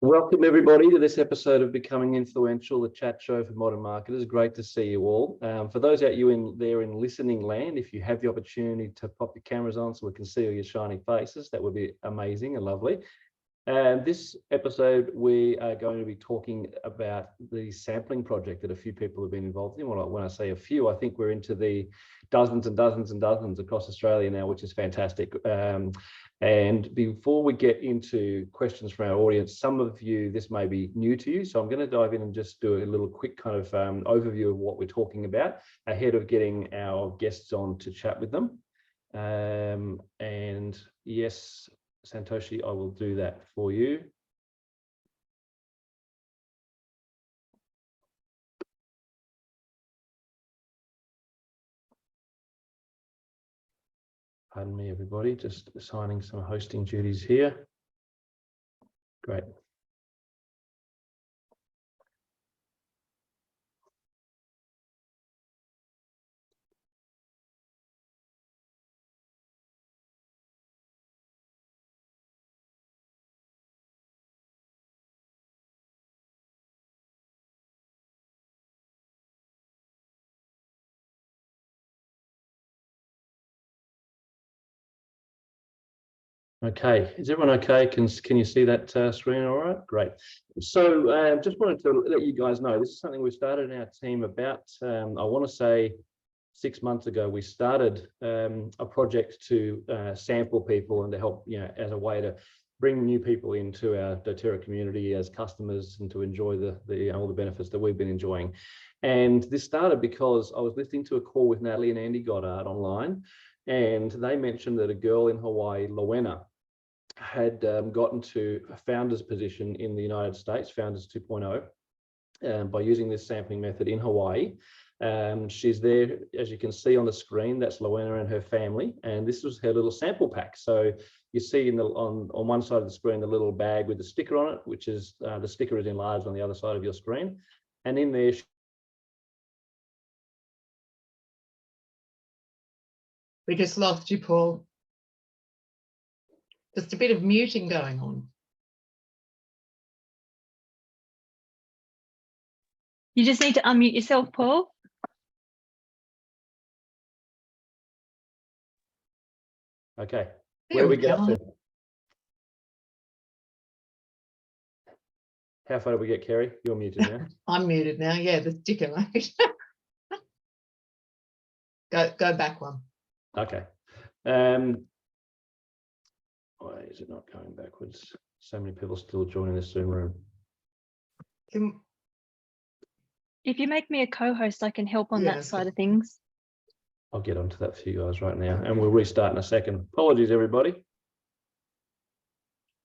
Welcome everybody to this episode of Becoming Influential, the chat show for modern marketers. Great to see you all. For those out you in there in listening land, if you have the opportunity to pop your cameras on so we can see all your shiny faces, that would be amazing and lovely. This episode, we are going to be talking about the sampling project that a few people have been involved in. Well, when I say a few, I think we're into the dozens and dozens and dozens across Australia now, which is fantastic. And before we get into questions from our audience, some of you, this may be new to you, so I'm going to dive in and just do a little quick kind of overview of what we're talking about ahead of getting our guests on to chat with them. And yes, Santoshi, I will do that for you. Pardon me, everybody, just assigning some hosting duties here. Great. Okay, is everyone okay? Can you see that screen all right? Great. So just wanted to let you guys know, this is something we started in our team about, I want to say 6 months ago. We started a project to sample people and to help, as a way to bring new people into our doTERRA community as customers and to enjoy all the benefits that we've been enjoying. And this started because I was listening to a call with Natalie and Andy Goddard online, and they mentioned that a girl in Hawaii, Lowena, had gotten to a founder's position in the United States, Founders 2.0, by using this sampling method in Hawaii. She's there, as you can see on the screen, that's Lowena and her family, and this was her little sample pack. So you see on one side of the screen the little bag with the sticker on it, which is the sticker is enlarged on the other side of your screen, and in there we just lost you, Paul. Just a bit of muting going on. You just need to unmute yourself, Paul. Okay, where we go to? How far did we get, Kerry? You're muted now. I'm muted now. Yeah, the sticker, mate. Go back one. Okay. Why is it not going backwards? So many people still joining the Zoom room. If you make me a co-host, I can help on that side of things. I'll get onto that for you guys right now, and we'll restart in a second. Apologies, everybody.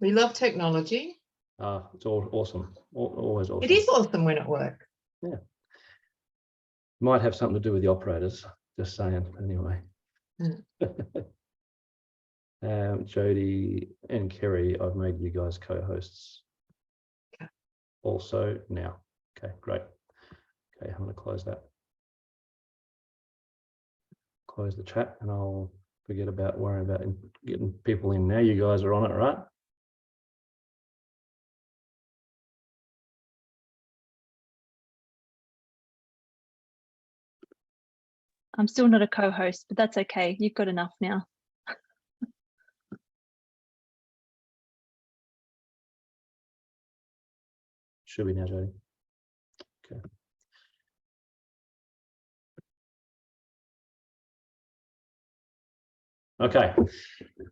We love technology. It's all awesome. Always awesome. It is awesome when it works. Yeah. Might have something to do with the operators, just saying, anyway. Jody and Kerry, I've made you guys co-hosts. Okay. Also now. Okay, great. Okay, I'm going to close that. Close the chat, and I'll forget about worrying about getting people in now. You guys are on it, right? I'm still not a co-host, but that's okay. You've got enough now. Should be now, Jody. Okay. Okay.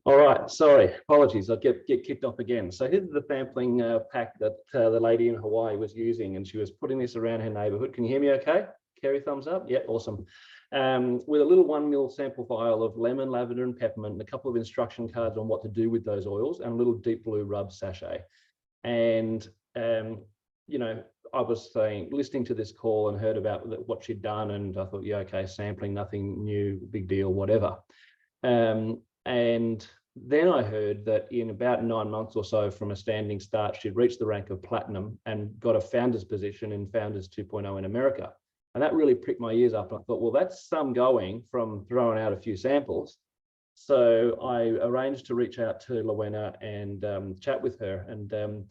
All right. Sorry. Apologies. I'll get kicked off again. So here's the sampling pack that the lady in Hawaii was using, and she was putting this around her neighborhood. Can you hear me okay? Kerry, thumbs up. Yeah, awesome. With a little 1 ml sample vial of lemon, lavender, and peppermint, and a couple of instruction cards on what to do with those oils, and a little deep blue rub sachet. And I was listening to this call and heard about what she'd done, and I thought, yeah, okay, sampling, nothing new, big deal, whatever. And then I heard that in about 9 months or so from a standing start, she'd reached the rank of platinum and got a founder's position in Founders 2.0 in America. And that really pricked my ears up. I thought, well, that's some going from throwing out a few samples. So I arranged to reach out to Lowena and chat with her. And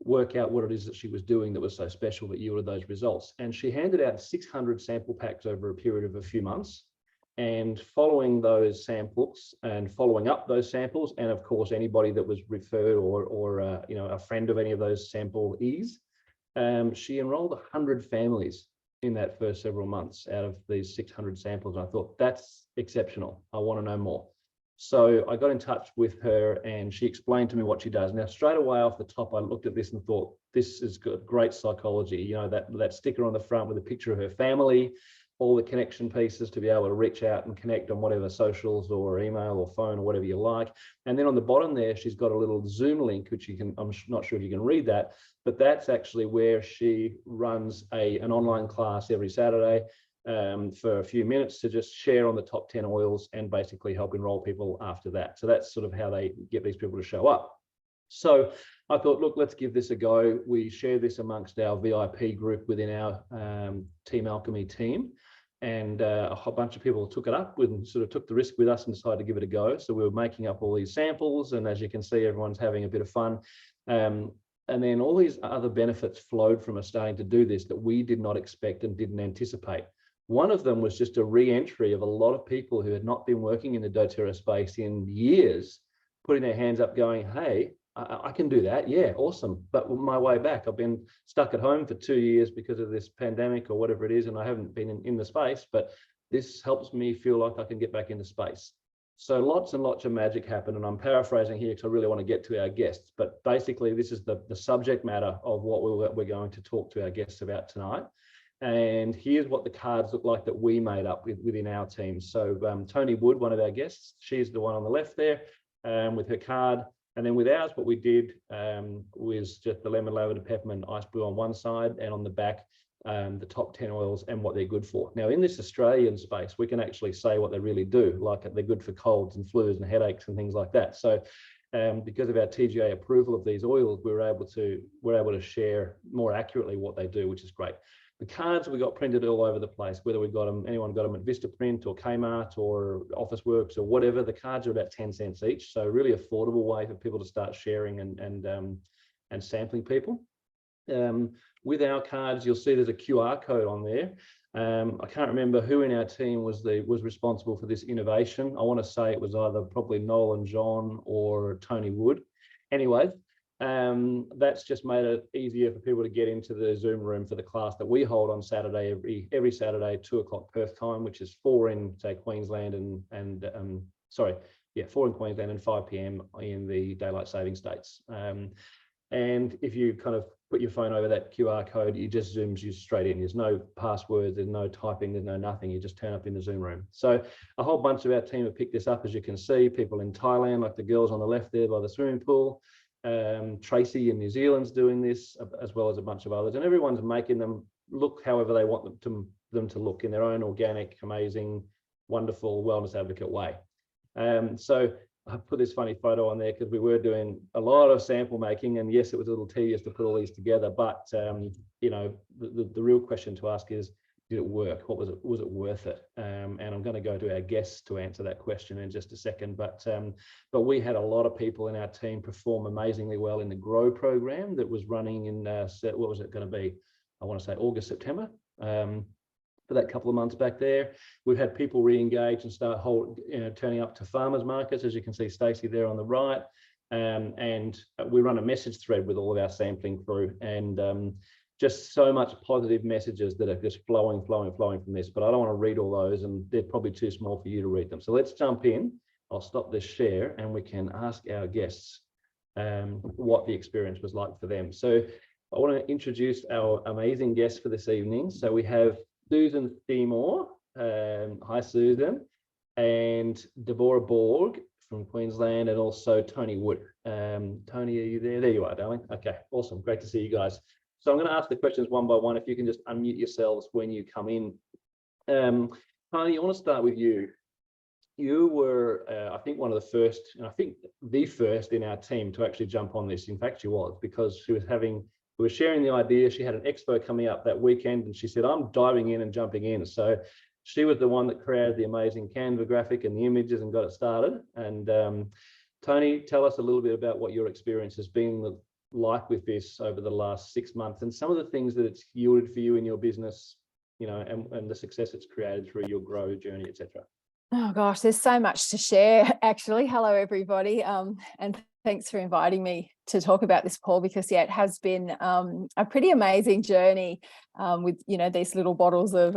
work out what it is that she was doing that was so special that yielded those results. And she handed out 600 sample packs over a period of a few months. And following those samples and following up those samples, and of course, anybody that was referred or a friend of any of those samplees, she enrolled 100 families in that first several months out of these 600 samples. And I thought, that's exceptional. I want to know more. So I got in touch with her and she explained to me what she does. Now, straight away off the top, I looked at this and thought, this is good, great psychology. You know, that sticker on the front with a picture of her family, all the connection pieces to be able to reach out and connect on whatever socials or email or phone or whatever you like. And then on the bottom there, she's got a little Zoom link, which I'm not sure if you can read that, but that's actually where she runs an online class every Saturday for a few minutes to just share on the top 10 oils and basically help enroll people after that. So that's sort of how they get these people to show up. So I thought, look, let's give this a go. We share this amongst our VIP group within our Team Alchemy team. And a whole bunch of people took it up and sort of took the risk with us and decided to give it a go. So we were making up all these samples. And as you can see, everyone's having a bit of fun. And then all these other benefits flowed from us starting to do this that we did not expect and didn't anticipate. One of them was just a re-entry of a lot of people who had not been working in the doTERRA space in years, putting their hands up going, hey, I can do that. Yeah, awesome. But my way back, I've been stuck at home for 2 years because of this pandemic or whatever it is, and I haven't been in the space, but this helps me feel like I can get back into space. So lots and lots of magic happened, and I'm paraphrasing here because I really want to get to our guests, but basically this is the subject matter of what we're going to talk to our guests about tonight. And here's what the cards look like that we made up within our team. So Tony Wood, one of our guests, she's the one on the left there with her card. And then with ours, what we did was just the lemon, lavender, peppermint, ice blue on one side, and on the back, the top 10 oils and what they're good for. Now, in this Australian space, we can actually say what they really do, like they're good for colds and flus and headaches and things like that. So because of our TGA approval of these oils, we're able to share more accurately what they do, which is great. The cards we got printed all over the place, whether we got them, anyone got them at Vistaprint or Kmart or Officeworks or whatever. The cards are about 10 cents each, so really affordable way for people to start sharing and sampling people. With our cards, you'll see there's a QR code on there. I can't remember who in our team was responsible for this innovation. I want to say it was either probably Nolan John or Tony Wood. Anyway, that's just made it easier for people to get into the Zoom room for the class that we hold on Saturday, every Saturday, 2 o'clock Perth time, which is 4 in, say, Queensland and 4 in Queensland and 5 p.m. in the daylight saving states. And if you kind of put your phone over that QR code, it just zooms you straight in. There's no passwords, there's no typing, there's no nothing. You just turn up in the Zoom room. So a whole bunch of our team have picked this up, as you can see. People in Thailand, like the girls on the left there by the swimming pool. Tracy in New Zealand's doing this, as well as a bunch of others, and everyone's making them look however they want them to look in their own organic, amazing, wonderful wellness advocate way. So I put this funny photo on there because we were doing a lot of sample making, and yes, it was a little tedious to put all these together, but you know, the real question to ask is, did it work? Was it worth it? And I'm going to go to our guests to answer that question in just a second. But we had a lot of people in our team perform amazingly well in the GROW program that was running in what was it going to be? I want to say August, September. For that couple of months back there, we've had people re-engage and start turning up to farmers markets, as you can see Stacey there on the right. And we run a message thread with all of our sampling crew, and just so much positive messages that are just flowing from this, but I don't want to read all those, and they're probably too small for you to read them. So let's jump in. I'll stop this share and we can ask our guests what the experience was like for them. So I want to introduce our amazing guests for this evening. So we have Susan Seymour. Hi, Susan. And Deborah Borg from Queensland, and also Tony Wood. Tony, are you there? There you are, darling. Okay, awesome. Great to see you guys. So I'm going to ask the questions one by one. If you can just unmute yourselves when you come in. Tony, I want to start with you. You were, I think, one of the first, and I think the first in our team to actually jump on this. In fact, she was, because we were sharing the idea. She had an expo coming up that weekend, and she said, I'm diving in and jumping in. So she was the one that created the amazing Canva graphic and the images and got it started. And Tony, tell us a little bit about what your experience has been like with this over the last 6 months, and some of the things that it's yielded for you in your business, you know, and the success it's created through your grow journey, etc.? Oh gosh, there's so much to share, actually. Hello, everybody. And thanks for inviting me to talk about this, Paul, because yeah, it has been a pretty amazing journey with, you know, these little bottles of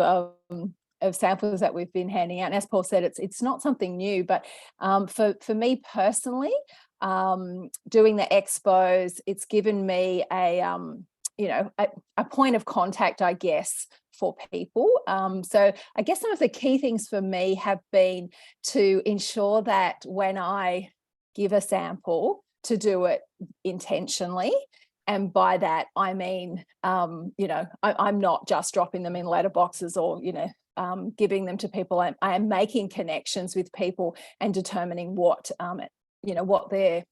samples that we've been handing out. And as Paul said, it's not something new, but for me personally, doing the expos, it's given me a point of contact, I guess, for people. So I guess some of the key things for me have been to ensure that when I give a sample, to do it intentionally. And by that, I mean, I'm not just dropping them in letterboxes or, giving them to people. I am making connections with people and determining what their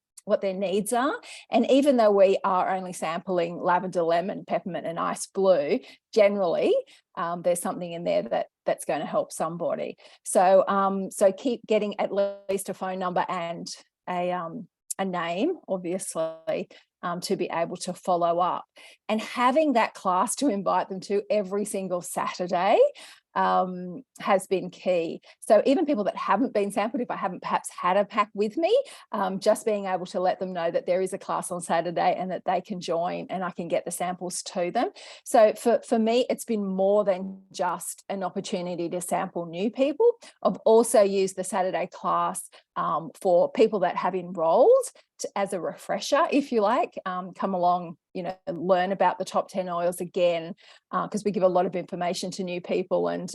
needs are. And even though we are only sampling lavender, lemon, peppermint and ice blue, generally there's something in there that's going to help somebody. So keep getting at least a phone number and a name, obviously, to be able to follow up, and having that class to invite them to every single Saturday has been key. So even people that haven't been sampled, if I haven't perhaps had a pack with me, just being able to let them know that there is a class on Saturday and that they can join and I can get the samples to them. So for me, it's been more than just an opportunity to sample new people. I've also used the Saturday class for people that have enrolled as a refresher, if you like, come along, learn about the top 10 oils again, because we give a lot of information to new people and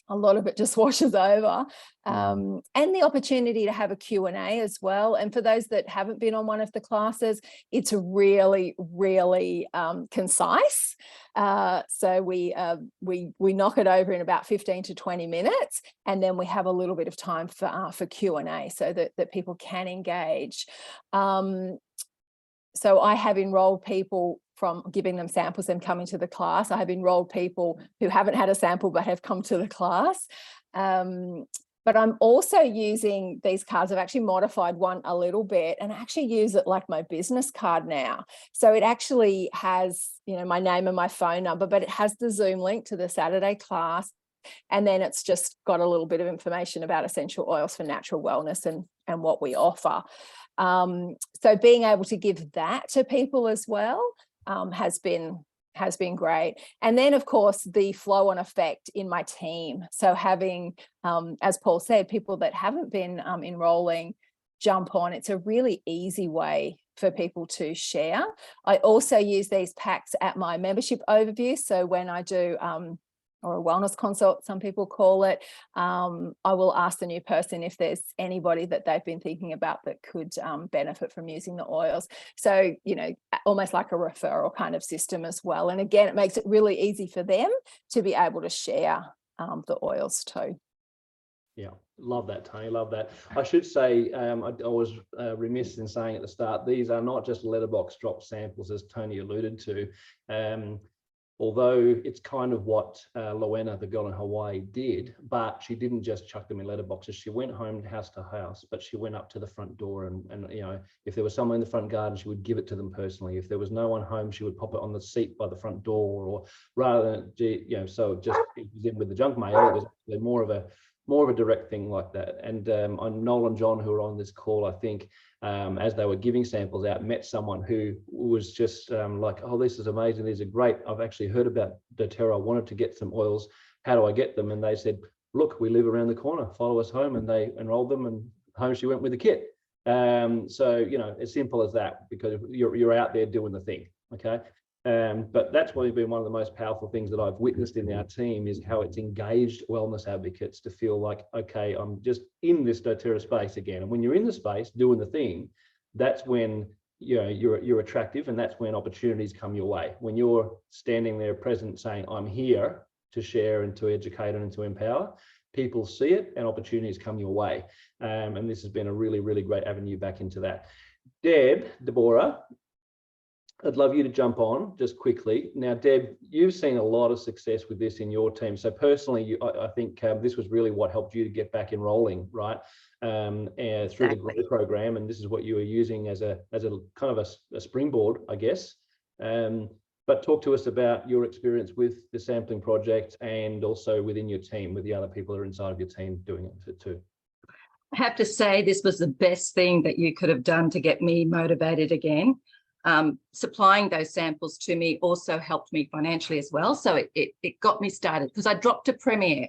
a lot of it just washes over. And the opportunity to have a Q&A as well. And for those that haven't been on one of the classes, it's really, really concise. So we knock it over in about 15 to 20 minutes, and then we have a little bit of time for Q&A so that people can engage. So I have enrolled people from giving them samples and coming to the class. I have enrolled people who haven't had a sample but have come to the class. But I'm also using these cards. I've actually modified one a little bit and I actually use it like my business card now. So it actually has, my name and my phone number, but it has the Zoom link to the Saturday class. And then it's just got a little bit of information about essential oils for natural wellness and what we offer. So being able to give that to people as well has been great. And then, of course, the flow on effect in my team. So having, as Paul said, people that haven't been enrolling jump on. It's a really easy way for people to share. I also use these packs at my membership overview. So when I do or a wellness consult, some people call it, I will ask the new person if there's anybody that they've been thinking about that could benefit from using the oils. So, almost like a referral kind of system as well. And again, it makes it really easy for them to be able to share the oils too. Yeah, love that, Tony, love that. I should say, I was remiss in saying at the start, these are not just letterbox drop samples, as Tony alluded to. Although it's kind of what Loena, the girl in Hawaii, did, but she didn't just chuck them in letterboxes. She went home house to house, but she went up to the front door and if there was someone in the front garden, she would give it to them personally. If there was no one home, she would pop it on the seat by the front door, or rather than, so just it was in with the junk mail. It was actually more of a direct thing like that. And Noel and John, who are on this call, I think, as they were giving samples out, met someone who was just like, oh, this is amazing, these are great. I've actually heard about doTERRA. I wanted to get some oils. How do I get them? And they said, look, we live around the corner, follow us home. And they enrolled them, and home she went with the kit. So, as simple as that, because you're out there doing the thing, okay? But that's probably been one of the most powerful things that I've witnessed in our team, is how it's engaged wellness advocates to feel like, okay, I'm just in this doTERRA space again. And when you're in the space doing the thing, that's when you're attractive, and that's when opportunities come your way. When you're standing there present saying, I'm here to share and to educate and to empower, people see it and opportunities come your way. And this has been a really, really great avenue back into that. Deborah, I'd love you to jump on just quickly. Now, Deb, you've seen a lot of success with this in your team. So personally, I think this was really what helped you to get back enrolling, right? through the GROW program, and this is what you were using as a kind of a springboard, I guess. But talk to us about your experience with the sampling project and also within your team, with the other people that are inside of your team doing it too. I have to say this was the best thing that you could have done to get me motivated again. Supplying those samples to me also helped me financially as well. So it got me started, because I dropped a Premier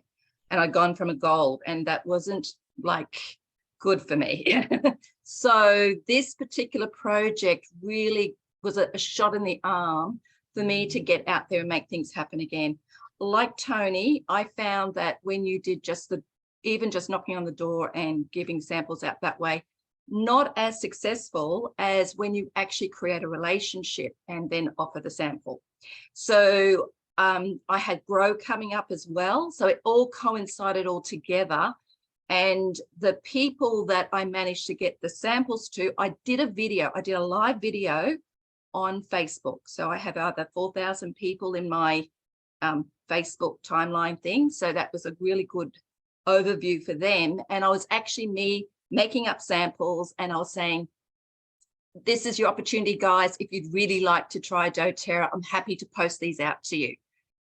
and I'd gone from a gold, and that wasn't like good for me. So this particular project really was a shot in the arm for me to get out there and make things happen again. Like Tony, I found that when you did even just knocking on the door and giving samples out that way, not as successful as when you actually create a relationship and then offer the sample. So I had GROW coming up as well. So it all coincided all together. And the people that I managed to get the samples to, I did a live video on Facebook. So I have over 4,000 people in my Facebook timeline thing. So that was a really good overview for them. And I was actually me making up samples, and I was saying, this is your opportunity, guys. If you'd really like to try doTERRA, I'm happy to post these out to you.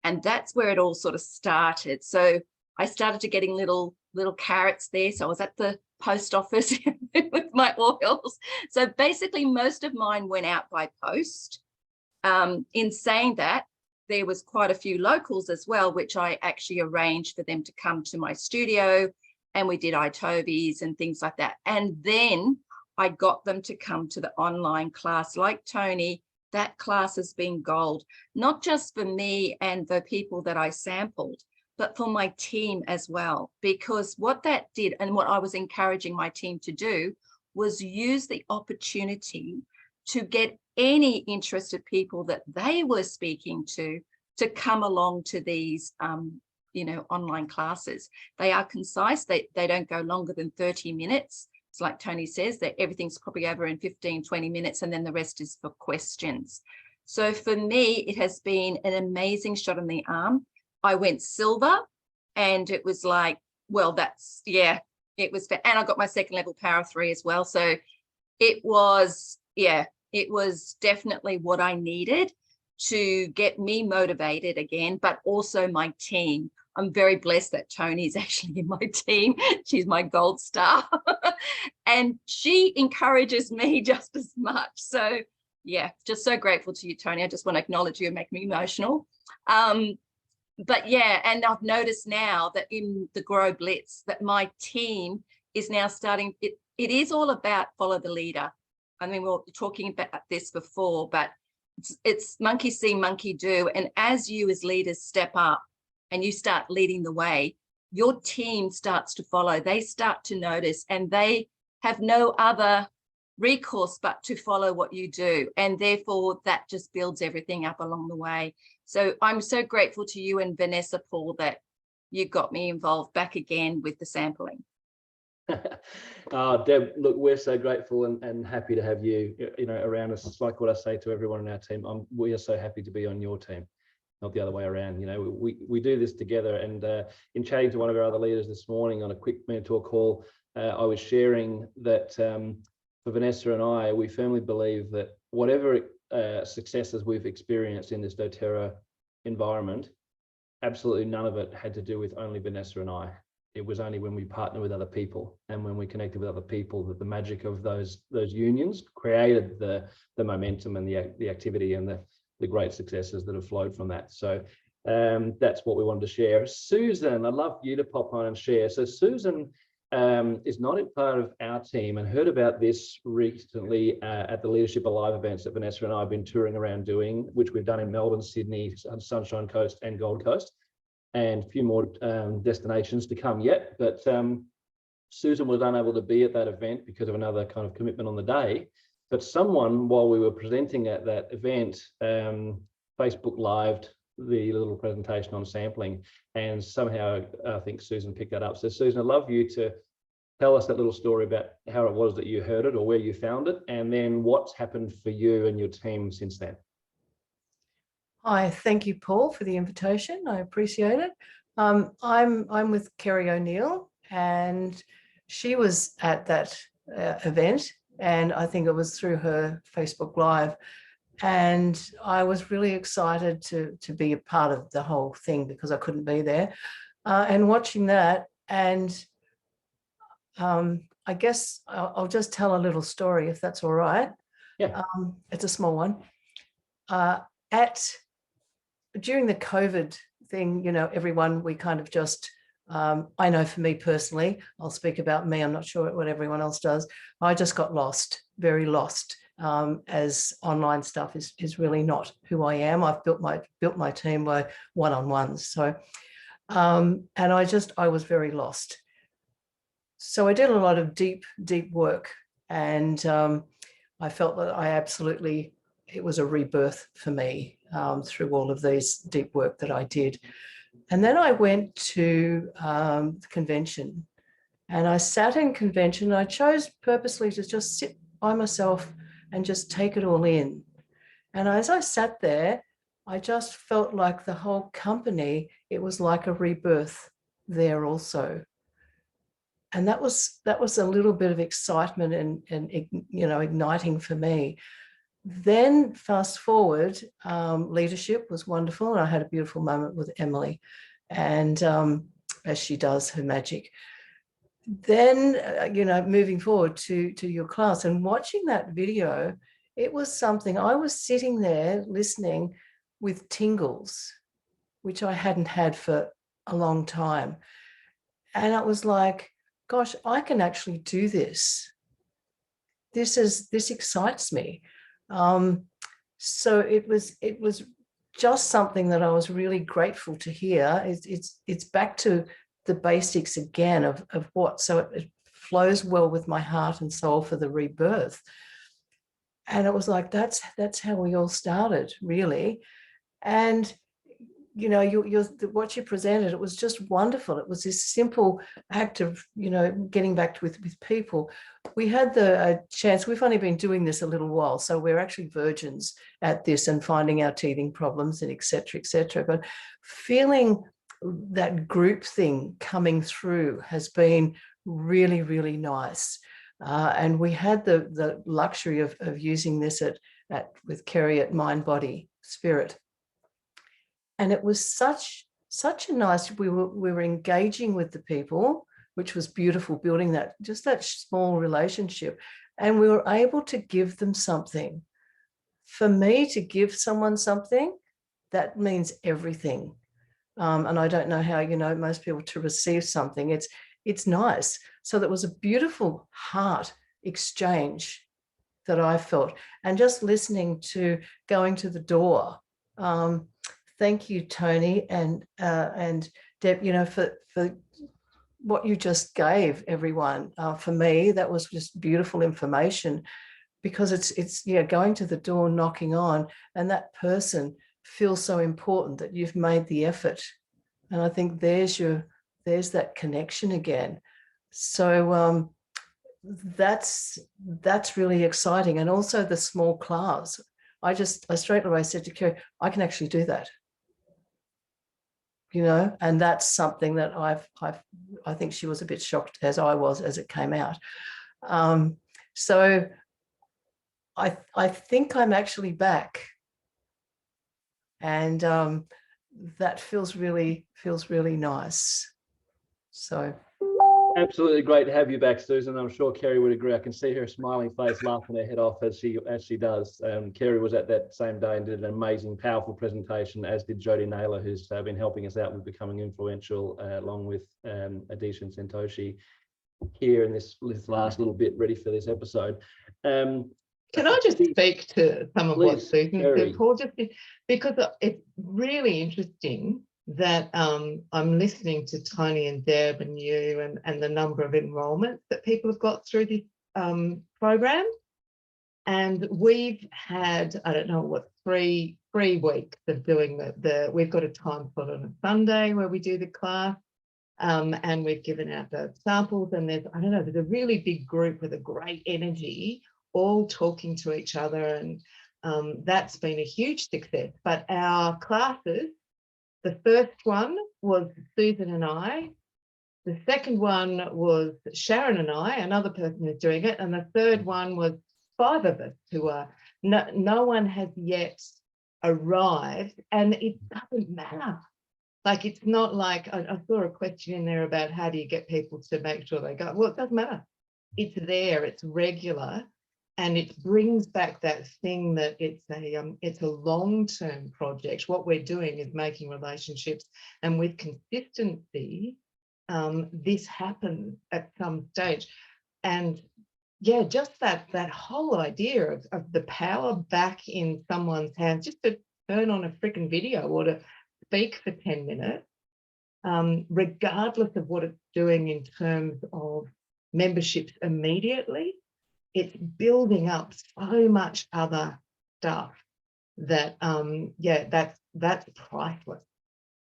And that's where it all sort of started. So I started to getting little carrots there. So I was at the post office with my oils. So basically most of mine went out by post. In saying that, there was quite a few locals as well, which I actually arranged for them to come to my studio, and we did iTobies and things like that. And then I got them to come to the online class. Like Tony, that class has been gold, not just for me and the people that I sampled, but for my team as well. Because what that did, and what I was encouraging my team to do, was use the opportunity to get any interested people that they were speaking to come along to these online classes. They are concise. They don't go longer than 30 minutes. It's like Tony says, that everything's probably over in 15, 20 minutes, and then the rest is for questions. So for me, it has been an amazing shot in the arm. I went silver, and it was like, well, that's, yeah, it was, and I got my second level Power 3 as well. So it was, yeah, it was definitely what I needed to get me motivated again, but also my team. I'm very blessed that Tony is actually in my team. She's my gold star. And she encourages me just as much. So yeah, just so grateful to you, Tony. I just want to acknowledge you and make me emotional. But yeah, and I've noticed now that in the GROW Blitz that my team is now starting, it is all about follow the leader. I mean, we were talking about this before, but it's monkey see, monkey do. And as you as leaders step up and you start leading the way, your team starts to follow. They start to notice, and they have no other recourse but to follow what you do. And therefore, that just builds everything up along the way. So I'm so grateful to you and Vanessa, Paul, that you got me involved back again with the sampling. Deb, look, we're so grateful and happy to have you, around us. It's like what I say to everyone in our team. We are so happy to be on your team, not the other way around. We do this together. And in chatting to one of our other leaders this morning on a quick mentor call, I was sharing that for Vanessa and I, we firmly believe that whatever successes we've experienced in this doTERRA environment, absolutely none of it had to do with only Vanessa and I. It was only when we partner with other people and when we connected with other people that the magic of those unions created the momentum and the activity and the great successes that have flowed from that. So that's what we wanted to share. Susan, I'd love you to pop on and share. So Susan is not a part of our team and heard about this recently at the Leadership Alive events that Vanessa and I have been touring around doing, which we've done in Melbourne, Sydney, Sunshine Coast and Gold Coast, and a few more destinations to come yet. But Susan was unable to be at that event because of another kind of commitment on the day. But someone, while we were presenting at that event, Facebook Lived the little presentation on sampling, and somehow I think Susan picked that up. So Susan, I'd love you to tell us that little story about how it was that you heard it or where you found it, and then what's happened for you and your team since then. Hi, thank you, Paul, for the invitation. I appreciate it. I'm with Kerry O'Neill, and she was at that event, and I think it was through her Facebook Live. And I was really excited to be a part of the whole thing because I couldn't be there. And watching that, and I guess I'll just tell a little story if that's all right. Yeah. It's a small one. During the COVID thing, you know, everyone, we kind of just, I know for me personally, I'll speak about me, I'm not sure what everyone else does. I just got lost, very lost, as online stuff is really not who I am. I've built my team by one-on-ones. So, and I was very lost. So I did a lot of deep work, and I felt that it was a rebirth for me through all of these deep work that I did. And then I went to the convention, and I sat in convention. I chose purposely to just sit by myself and just take it all in. And as I sat there, I just felt like the whole company, it was like a rebirth there also. And that was a little bit of excitement and you know, igniting for me. Then fast forward, leadership was wonderful. And I had a beautiful moment with Emily, and as she does her magic. Then, you know, moving forward to your class and watching that video, it was something. I was sitting there listening with tingles, which I hadn't had for a long time. And it was like, gosh, I can actually do this. This excites me. So it was just something that I was really grateful to hear. It's back to the basics again of what, so it flows well with my heart and soul for the rebirth. And it was like, that's how we all started, really. And you know, what you presented, it was just wonderful. It was this simple act of, you know, getting back with people. We had the chance, we've only been doing this a little while, so we're actually virgins at this and finding our teething problems and et cetera, but feeling that group thing coming through has been really, really nice. And we had the luxury of using this with Kerry at Mind, Body, Spirit. And it was such a nice, we were engaging with the people, which was beautiful, building that small relationship. And we were able to give them something. For me to give someone something, that means everything. And I don't know how, you know, most people to receive something, it's nice. So that was a beautiful heart exchange that I felt. And just listening to going to the door, thank you, Tony and Deb, you know, for what you just gave everyone. For me, that was just beautiful information, because it's yeah, going to the door, knocking on, and that person feels so important that you've made the effort. And I think there's that connection again. So that's really exciting. And also the small class. I straight away said to Kerry, I can actually do that. You know, and that's something that I think she was a bit shocked, as I was, as it came out. So I think I'm actually back, and that feels really nice. So absolutely great to have you back, Susan. I'm sure Kerry would agree. I can see her smiling face, laughing her head off as she does. Kerry was at that same day and did an amazing, powerful presentation, as did Jodie Naylor, who's been helping us out with Becoming Influential, along with Adish and Santoshi here in this last little bit, ready for this episode. Can I just speak to some of what Susan said, Paul, just because it's really interesting that I'm listening to Tony and Deb and you and the number of enrolments that people have got through this program. And we've had, I don't know what, three weeks of doing we've got a time slot on a Sunday where we do the class, and we've given out the samples, and there's a really big group with a great energy, all talking to each other, and that's been a huge success. But our classes, the first one was Susan and I The second one was Sharon and I, another person who's doing it. And the third one was 5 of us who are, no one has yet arrived, and it doesn't matter. Like, it's not like, I saw a question in there about how do you get people to make sure they go. Well, it doesn't matter. It's there, it's regular, and it brings back that thing that it's a long-term project. What we're doing is making relationships, and with consistency, this happens at some stage. And yeah, just that whole idea of the power back in someone's hands, just to turn on a freaking video or to speak for 10 minutes, regardless of what it's doing in terms of memberships immediately, it's building up so much other stuff that, yeah, that's priceless.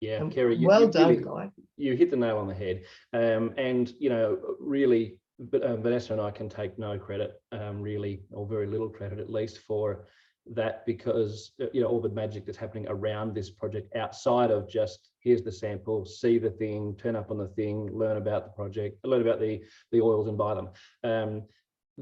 Yeah, Kerry, well done, guys. You hit the nail on the head. And, you know, really, Vanessa and I can take no credit, really, or very little credit at least, for that, because, you know, all the magic that's happening around this project outside of just here's the sample, see the thing, turn up on the thing, learn about the project, learn about the oils and buy them.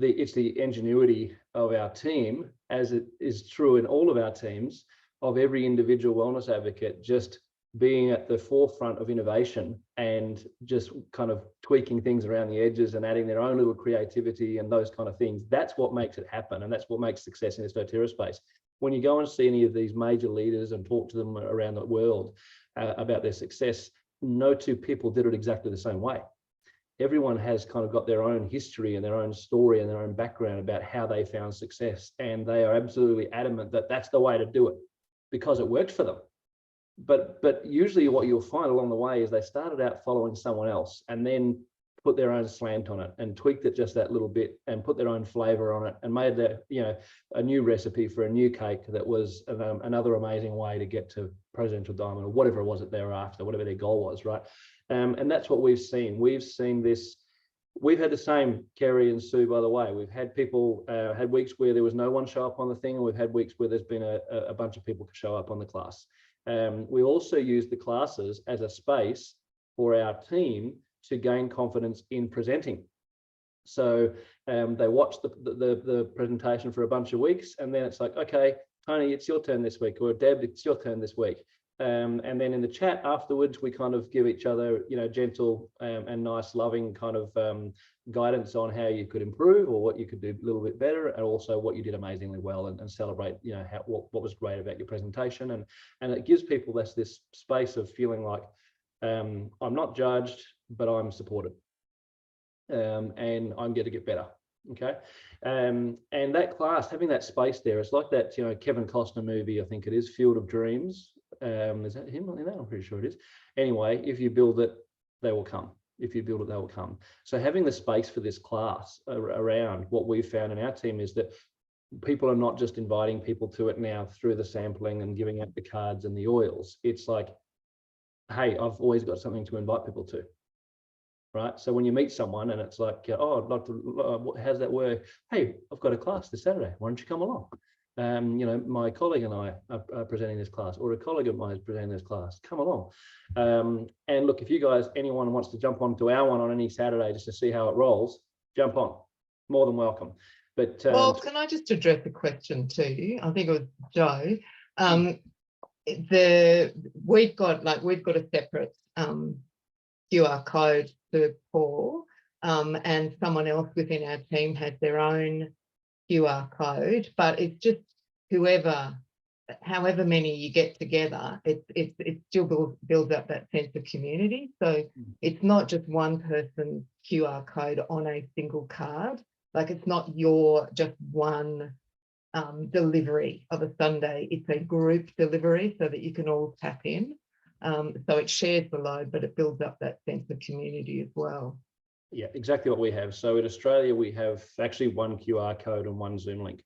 It's the ingenuity of our team, as it is true in all of our teams, of every individual wellness advocate just being at the forefront of innovation and just kind of tweaking things around the edges and adding their own little creativity and those kind of things. That's what makes it happen, and that's what makes success in this doTERRA space. When you go and see any of these major leaders and talk to them around the world about their success, no two people did it exactly the same way. Everyone has kind of got their own history and their own story and their own background about how they found success, and they are absolutely adamant that that's the way to do it because it worked for them. But usually what you'll find along the way is they started out following someone else and then put their own slant on it and tweaked it just that little bit and put their own flavor on it and made that, you know, a new recipe for a new cake that was another amazing way to get to Presidential Diamond, or whatever it was that they were after, whatever their goal was, right? And that's what we've seen. We've seen this. We've had the same, Kerry and Sue, by the way. We've had people, had weeks where there was no one show up on the thing, and we've had weeks where there's been a bunch of people show up on the class. We also use the classes as a space for our team to gain confidence in presenting. So they watch the presentation for a bunch of weeks, and then it's like, okay, Tony, it's your turn this week, or Deb, it's your turn this week. And then in the chat afterwards, we kind of give each other, you know, gentle and nice, loving kind of guidance on how you could improve or what you could do a little bit better, and also what you did amazingly well, and celebrate, you know, what was great about your presentation. And it gives people this space of feeling like I'm not judged, but I'm supported, and I'm going to get better. Okay. And that class, having that space there, it's like that, you know, Kevin Costner movie, I think it is, Field of Dreams. Is that him in that? I'm pretty sure it is. Anyway, if you build it, they will come. If you build it, they will come. So having the space for this class around, what we've found in our team is that people are not just inviting people to it now through the sampling and giving out the cards and the oils. It's like, hey, I've always got something to invite people to. Right. So when you meet someone and it's like, oh, I'd like to, how's that work? Hey, I've got a class this Saturday. Why don't you come along? You know, my colleague and I are presenting this class, or a colleague of mine is presenting this class. Come along. And look, if you guys, anyone wants to jump onto our one on any Saturday just to see how it rolls, jump on. More than welcome. But well, can I just address a question to you? I think it was Joe. We've got a separate QR code for Paul, and someone else within our team has their own QR code, but it's just however many you get together, it still builds up that sense of community. So it's not just one person's QR code on a single card. Like, it's not just one delivery of a Sunday. It's a group delivery so that you can all tap in. So it shares the load, but it builds up that sense of community as well. Yeah, exactly what we have. So in Australia, we have actually one QR code and one Zoom link,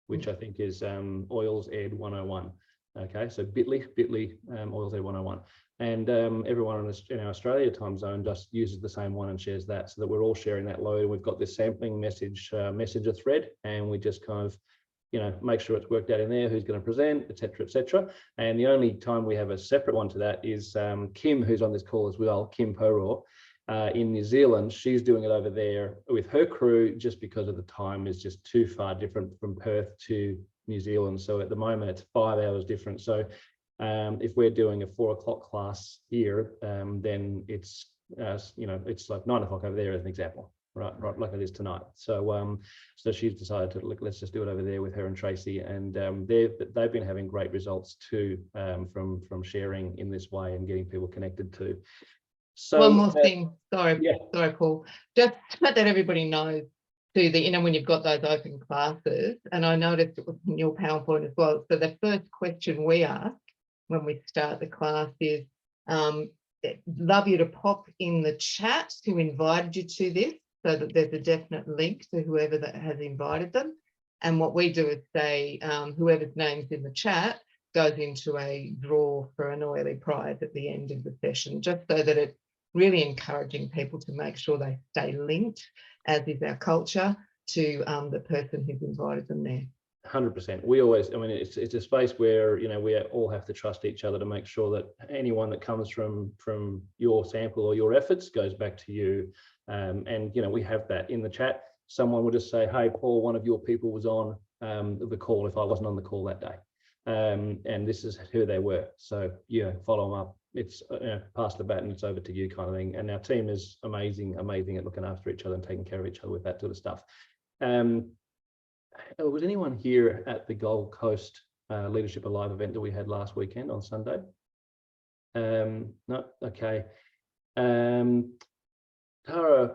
which I think is Oils Ed 101. Okay, so bit.ly Oils Ed 101. And everyone in our Australia time zone just uses the same one and shares that, so that we're all sharing that load. We've got this sampling messenger thread, and we just kind of, you know, make sure it's worked out in there, who's going to present, etc., etc. And the only time we have a separate one to that is Kim, who's on this call as well, Kim Poror. in New Zealand. She's doing it over there with her crew just because of the time is just too far different from Perth to New Zealand. So at the moment it's 5 hours different. So if we're doing a 4 o'clock class here, then it's it's like 9 o'clock over there as an example, right like it is tonight. So so she's decided to look, let's just do it over there with her and Tracy, and they've been having great results too from sharing in this way and getting people connected to. So one more thing, sorry, yeah. sorry, Paul, just that everybody knows to the, when you've got those open classes, and I noticed it was in your PowerPoint as well. So the first question we ask when we start the class is, love you to pop in the chat who invited you to this, so that there's a definite link to whoever that has invited them. And what we do is say, whoever's name's in the chat goes into a draw for an oily prize at the end of the session, just so that it's really encouraging people to make sure they stay linked, as is our culture, to the person who's invited them there. 100%. We always, I mean, it's a space where, we all have to trust each other to make sure that anyone that comes from your sample or your efforts goes back to you. And, we have that in the chat. Someone will just say, hey, Paul, one of your people was on the call if I wasn't on the call that day. And this is who they were. So, follow them up. It's pass the baton, it's over to you kind of thing. And our team is amazing at looking after each other and taking care of each other with that sort of stuff. Was anyone here at the Gold Coast Leadership Alive event that we had last weekend on Sunday? No, okay. Tara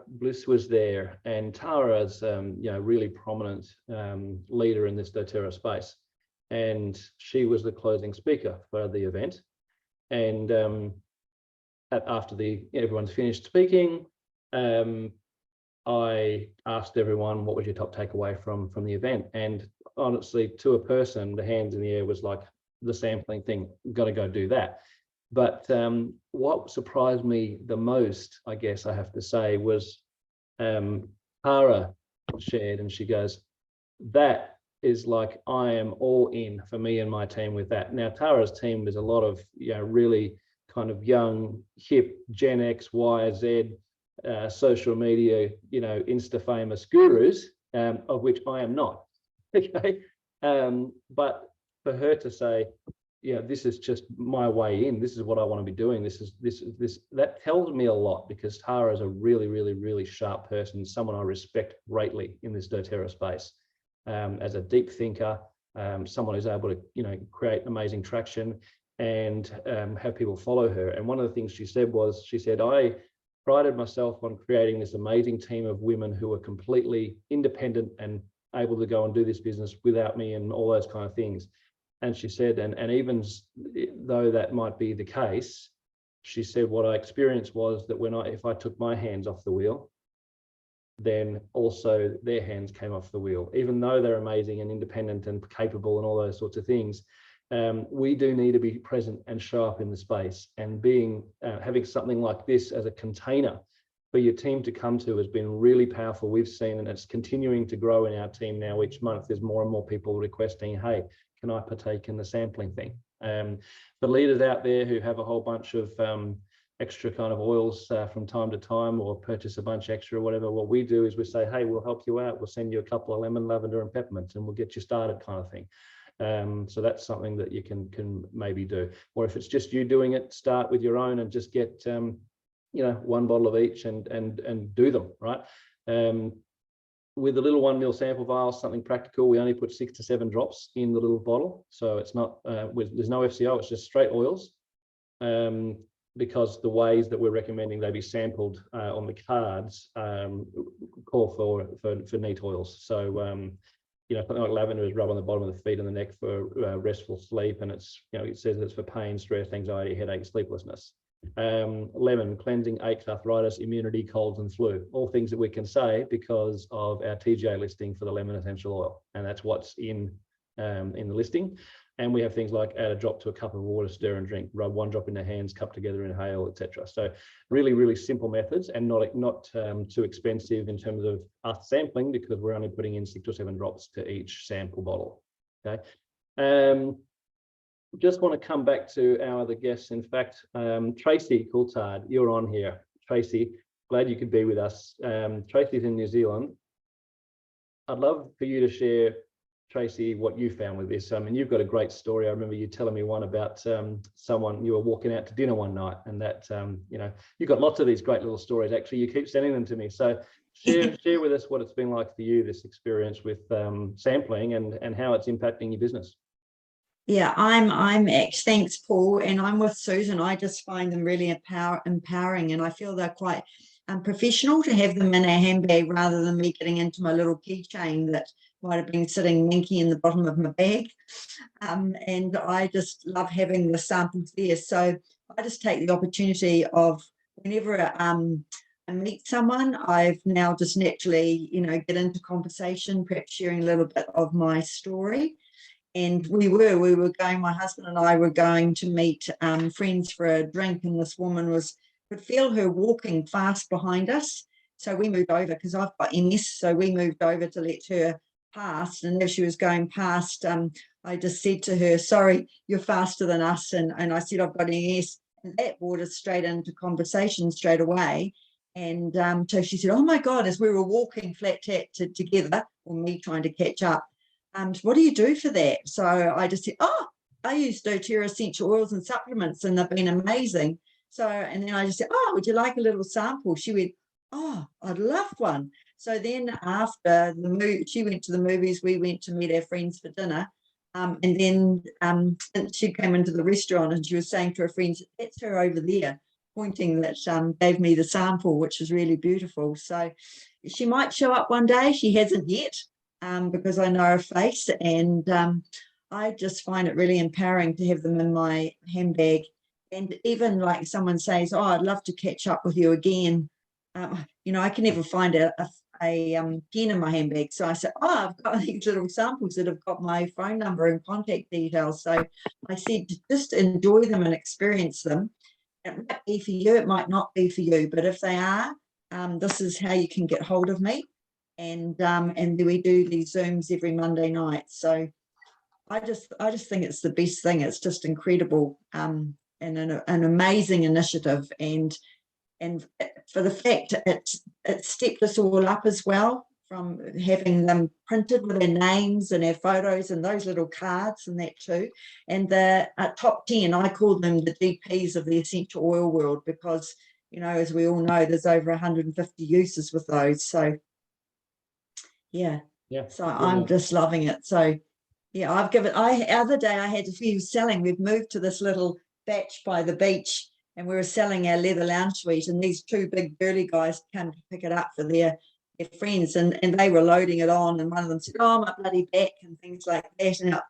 Bliss was there, and Tara is really prominent leader in this doTERRA space, and she was the closing speaker for the event. And after everyone's finished speaking, I asked everyone, what was your top takeaway from the event? And honestly, to a person, the hands in the air was like the sampling thing, got to go do that. But what surprised me the most, I guess I have to say, was Tara shared, and she goes, that is like, I am all in for me and my team with that. Now, Tara's team is a lot of, really kind of young, hip, Gen X, Y, Z, social media, Insta famous gurus, of which I am not. Okay. But for her to say, this is just my way in, this is what I want to be doing, this that tells me a lot, because Tara is a really, really, really sharp person, someone I respect greatly in this doTERRA space, as a deep thinker, someone who's able to, create amazing traction and have people follow her. And one of the things she said was, I prided myself on creating this amazing team of women who are completely independent and able to go and do this business without me and all those kind of things. And she said, and even though that might be the case, she said, what I experienced was that if I took my hands off the wheel, then also their hands came off the wheel. Even though they're amazing and independent and capable and all those sorts of things, we do need to be present and show up in the space. And having something like this as a container for your team to come to has been really powerful. We've seen, and it's continuing to grow in our team now. Each month there's more and more people requesting, hey, can I partake in the sampling thing? For leaders out there who have a whole bunch of extra kind of oils from time to time, or purchase a bunch extra or whatever, what we do is we say, hey, we'll help you out. We'll send you a couple of lemon, lavender and peppermint, and we'll get you started kind of thing. So that's something that you can maybe do. Or if it's just you doing it, start with your own and just get one bottle of each and do them, right? With the little 1 ml sample vial, something practical, we only put 6 to 7 drops in the little bottle. So it's not, there's no FCO, it's just straight oils, because the ways that we're recommending they be sampled on the cards call for neat oils. So, something like lavender is rub on the bottom of the feet and the neck for restful sleep. And it's, it says it's for pain, stress, anxiety, headache, sleeplessness. Lemon, cleansing, aches, arthritis, immunity, colds and flu, all things that we can say because of our TGA listing for the lemon essential oil, and that's what's in the listing. And we have things like add a drop to a cup of water, stir and drink, rub 1 drop in the hands, cup together, inhale, etc. So really, really simple methods, and not too expensive in terms of us sampling, because we're only putting in 6 or 7 drops to each sample bottle. Okay. Just want to come back to our other guests. In fact, Tracy Coulthard, you're on here. Tracy, glad you could be with us. Tracy's in New Zealand. I'd love for you to share, Tracy, what you found with this. I mean, you've got a great story. I remember you telling me one about someone, you were walking out to dinner one night, and that, you know, you've got lots of these great little stories. Actually, you keep sending them to me. So share with us what it's been like for you, this experience with sampling and how it's impacting your business. Yeah, thanks, Paul, and I'm with Susan. I just find them really empowering, and I feel they're quite professional to have them in a handbag rather than me getting into my little keychain that might have been sitting minky in the bottom of my bag. And I just love having the samples there. So I just take the opportunity of whenever I meet someone, I've now just naturally, you know, get into conversation, perhaps sharing a little bit of my story. And we were going, my husband and I were going to meet friends for a drink, and this woman could feel her walking fast behind us. So we moved over because I've got MS. So we moved over to let her pass. And as she was going past, I just said to her, sorry, you're faster than us. And I said, I've got MS. And that brought us straight into conversation straight away. And so she said, oh my God, as we were walking flat together, or me trying to catch up, what do you do for that? So I just said, oh, I use doTERRA essential oils and supplements, and they've been amazing. So, and then I just said, oh, would you like a little sample? She went, oh, I'd love one. So then after she went to the movies, we went to meet our friends for dinner. And then she came into the restaurant and she was saying to her friends, that's her over there, pointing that gave me the sample, which is really beautiful. So she might show up one day. She hasn't yet. Because I know her face, and I just find it really empowering to have them in my handbag. And even like someone says, oh, I'd love to catch up with you again. You know, I can never find a pen in my handbag. So I said, oh, I've got these little samples that have got my phone number and contact details. So I said, just enjoy them and experience them. It might be for you, it might not be for you, but if they are, this is how you can get hold of me. And we do these Zooms every Monday night. So I just think it's the best thing. It's just incredible, and an amazing initiative. And for the fact it stepped us all up as well, from having them printed with their names and their photos and those little cards and that too. And the top 10, I call them the DPs of the essential oil world, because, you know, as we all know, there's over 150 uses with those. So yeah. So I'm just loving it. So yeah, the other day I had a few selling. We've moved to this little batch by the beach, and we were selling our leather lounge suite, and these two big burly guys came to pick it up for their friends, and they were loading it on, and one of them said, oh, my bloody back and things like that. And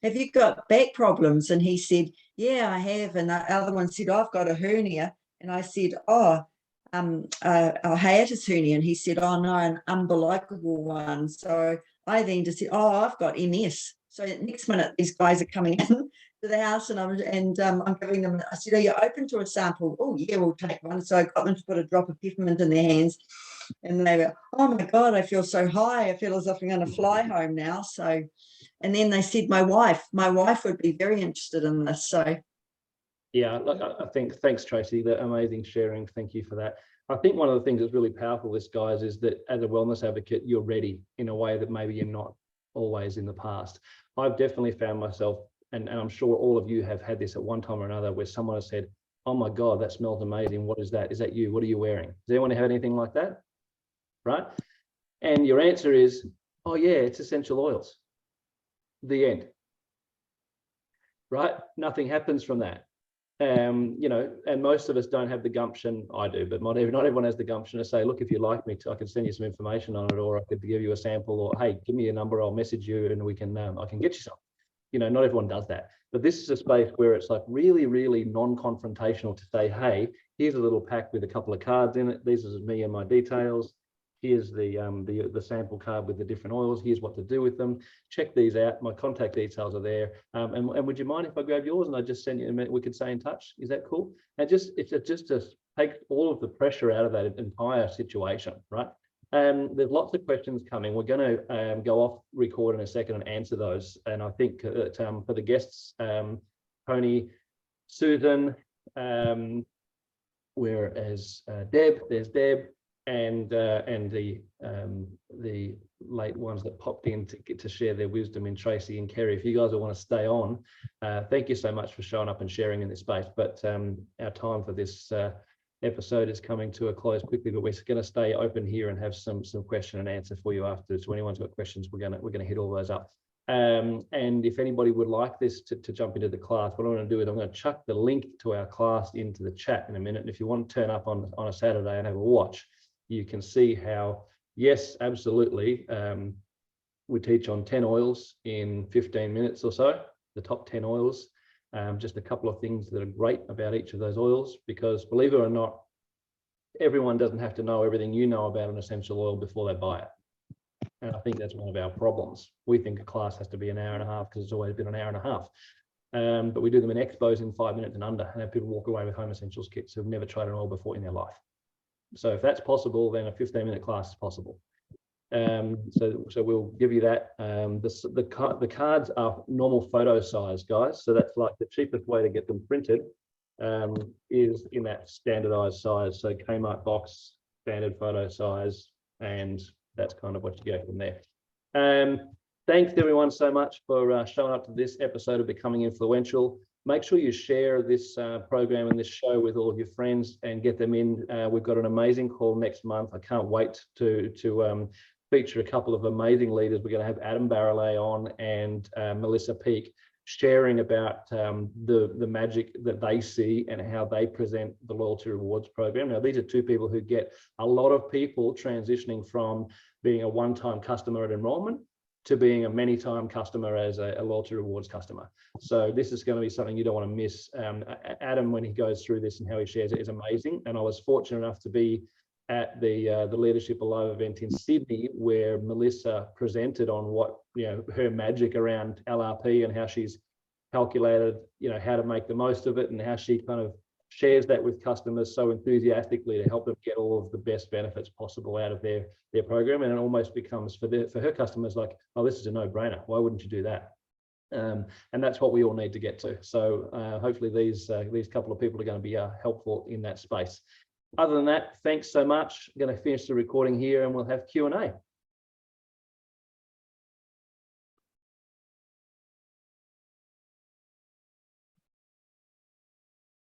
have you got back problems? And he said, yeah, I have. And the other one said, I've got a hernia. And I said, a hiatus hernia. And he said, oh no, an umbilical one. So I then just said, oh, I've got MS. So next minute these guys are coming in to the house, and I'm giving them, I said, are you open to a sample? Oh yeah, we'll take one. So I got them to put a drop of peppermint in their hands, and they were, oh my God, I feel so high, I feel as if I'm going to fly home now. So, and then they said my wife would be very interested in this. So yeah, look, I think, thanks Tracy, that amazing sharing. Thank you for that. I think one of the things that's really powerful with this, guys, is that as a wellness advocate, you're ready in a way that maybe you're not always in the past. I've definitely found myself, and I'm sure all of you have had this at one time or another, where someone has said, oh my God, that smells amazing. What is that? Is that you? What are you wearing? Does anyone have anything like that? Right? And your answer is, oh yeah, it's essential oils. The end. Right? Nothing happens from that. You know, and most of us don't have the gumption. I do, but not everyone has the gumption to say, look, if you like me, I can send you some information on it, or I could give you a sample, or hey, give me a number, I'll message you, and we can I can get you some. You know, not everyone does that, but this is a space where it's like really, really non-confrontational to say, hey, here's a little pack with a couple of cards in it. These is me and my details. Here's the sample card with the different oils. Here's what to do with them. Check these out. My contact details are there. And would you mind if I grab yours and I just send you a minute? We could stay in touch. Is that cool? And it's just to take all of the pressure out of that entire situation, right? There's lots of questions coming. We're going to go off record in a second and answer those. And I think that for the guests, Tony, Susan, whereas there's Deb, and the late ones that popped in to get to share their wisdom in Tracy and Kerry. If you guys will want to stay on, thank you so much for showing up and sharing in this space. But our time for this episode is coming to a close quickly, but we're going to stay open here and have some question and answer for you afterwards. So anyone's got questions, we're going to hit all those up. And if anybody would like this to jump into the class, what I'm going to do is I'm going to chuck the link to our class into the chat in a minute. And if you want to turn up on a Saturday and have a watch, you can see how, yes, absolutely, we teach on 10 oils in 15 minutes or so, the top 10 oils. Just a couple of things that are great about each of those oils, because believe it or not, everyone doesn't have to know everything you know about an essential oil before they buy it. And I think that's one of our problems. We think a class has to be an hour and a half because it's always been an hour and a half. But we do them in expos in 5 minutes and under, and have people walk away with home essentials kits who've never tried an oil before in their life. So if that's possible, then a 15-minute class is possible. So we'll give you that. The cards are normal photo size, guys. So that's like the cheapest way to get them printed is in that standardized size. So Kmart box, standard photo size, and that's kind of what you go from there. Thanks everyone so much for showing up to this episode of Becoming Influential. Make sure you share this program and this show with all of your friends and get them in. We've got an amazing call next month. I can't wait to feature a couple of amazing leaders. We're going to have Adam Barrelay on and Melissa Peake sharing about the magic that they see and how they present the Loyalty Rewards program. Now, these are two people who get a lot of people transitioning from being a one-time customer at enrollment to being a many-time customer as a Loyalty Rewards customer. So this is going to be something you don't want to miss. Adam, when he goes through this and how he shares it, is amazing. And I was fortunate enough to be at the Leadership Alive event in Sydney, where Melissa presented on what, her magic around LRP and how she's calculated, how to make the most of it, and how she kind of shares that with customers so enthusiastically to help them get all of the best benefits possible out of their program. And it almost becomes for her customers like, oh, this is a no-brainer. Why wouldn't you do that? And that's what we all need to get to. So hopefully these couple of people are going to be helpful in that space. Other than that, thanks so much. I'm going to finish the recording here and we'll have Q&A.